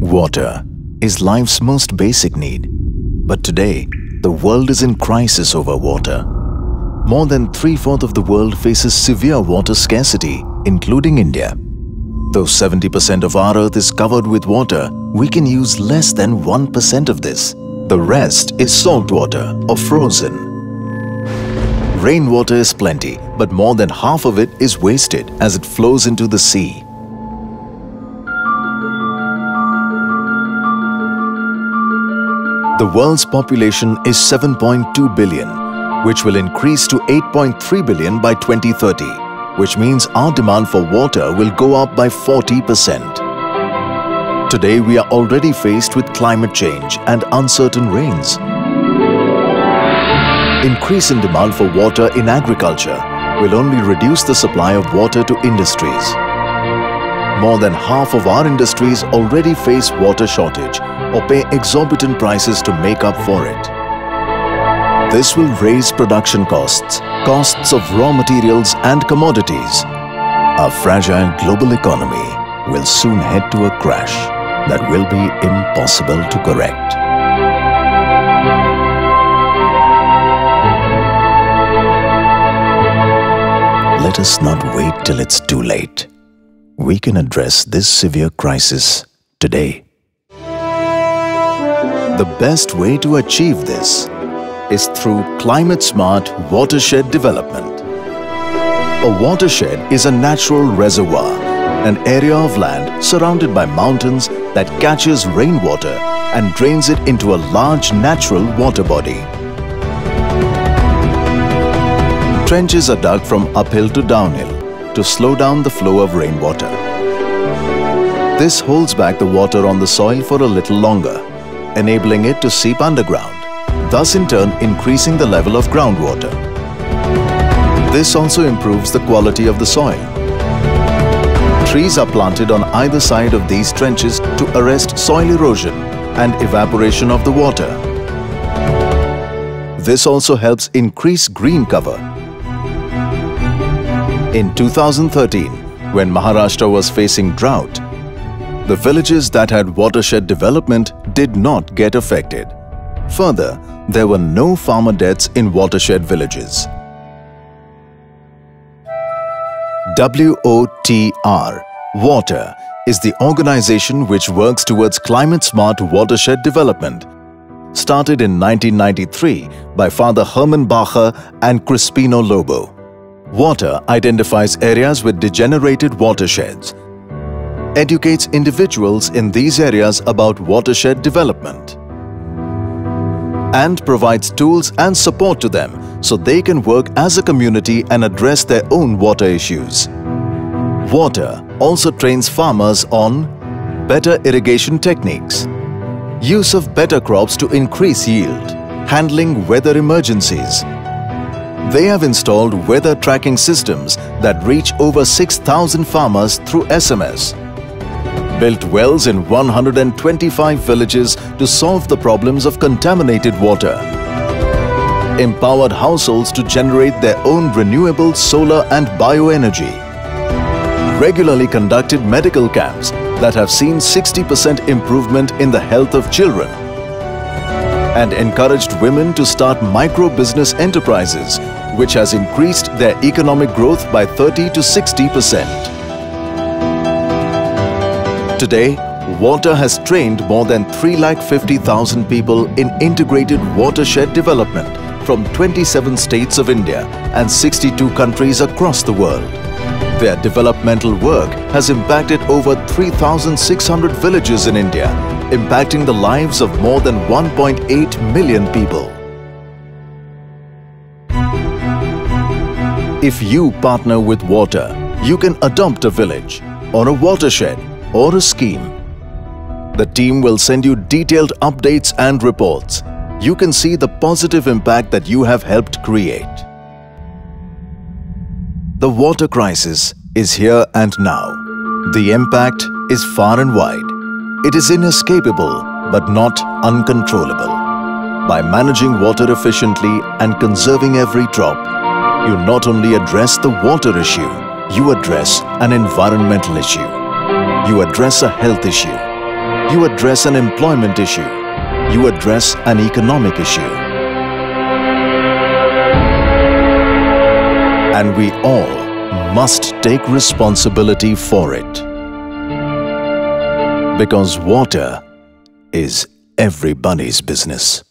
Water is life's most basic need. But today, the world is in crisis over water. More than 3/4 of the world faces severe water scarcity, including India. Though 70% of our earth is covered with water, we can use less than 1% of this. The rest is salt water or frozen. Rainwater is plenty, but more than half of it is wasted as it flows into the sea. The world's population is 7.2 billion, which will increase to 8.3 billion by 2030, which means our demand for water will go up by 40%. Today, we are already faced with climate change and uncertain rains. Increase in demand for water in agriculture will only reduce the supply of water to industries. More than half of our industries already face water shortage or pay exorbitant prices to make up for it. This will raise production costs, costs of raw materials and commodities. Our fragile global economy will soon head to a crash that will be impossible to correct. Let us not wait till it's too late. We can address this severe crisis today. The best way to achieve this is through climate-smart watershed development. A watershed is a natural reservoir, an area of land surrounded by mountains that catches rainwater and drains it into a large natural water body. Trenches are dug from uphill to downhill to slow down the flow of rainwater. This holds back the water on the soil for a little longer, enabling it to seep underground, thus in turn increasing the level of groundwater. This also improves the quality of the soil. Trees are planted on either side of these trenches to arrest soil erosion and evaporation of the water. This also helps increase green cover. In 2013, when Maharashtra was facing drought, the villages that had watershed development did not get affected. Further, there were no farmer deaths in watershed villages. WOTR, WOTR, is the organization which works towards climate-smart watershed development. Started in 1993 by Father Herman Bacher and Crispino Lobo. WOTR identifies areas with degenerated watersheds, educates individuals in these areas about watershed development, and provides tools and support to them so they can work as a community and address their own water issues. WOTR also trains farmers on better irrigation techniques, use of better crops to increase yield, handling weather emergencies. They have installed weather tracking systems that reach over 6,000 farmers through SMS, built wells in 125 villages to solve the problems of contaminated water, empowered households to generate their own renewable solar and bioenergy, regularly conducted medical camps that have seen 60% improvement in the health of children, and encouraged women to start micro-business enterprises, which has increased their economic growth by 30 to 60%. Today, WOTR has trained more than 350,000 people in integrated watershed development from 27 states of India and 62 countries across the world. Their developmental work has impacted over 3,600 villages in India, impacting the lives of more than 1.8 million people. If you partner with WOTR, you can adopt a village or a watershed or a scheme. The team will send you detailed updates and reports. You can see the positive impact that you have helped create. The water crisis is here and now. The impact is far and wide. It is inescapable but not uncontrollable. By managing water efficiently and conserving every drop, you not only address the water issue, you address an environmental issue. You address a health issue. You address an employment issue. You address an economic issue. And we all must take responsibility for it. Because water is everybody's business.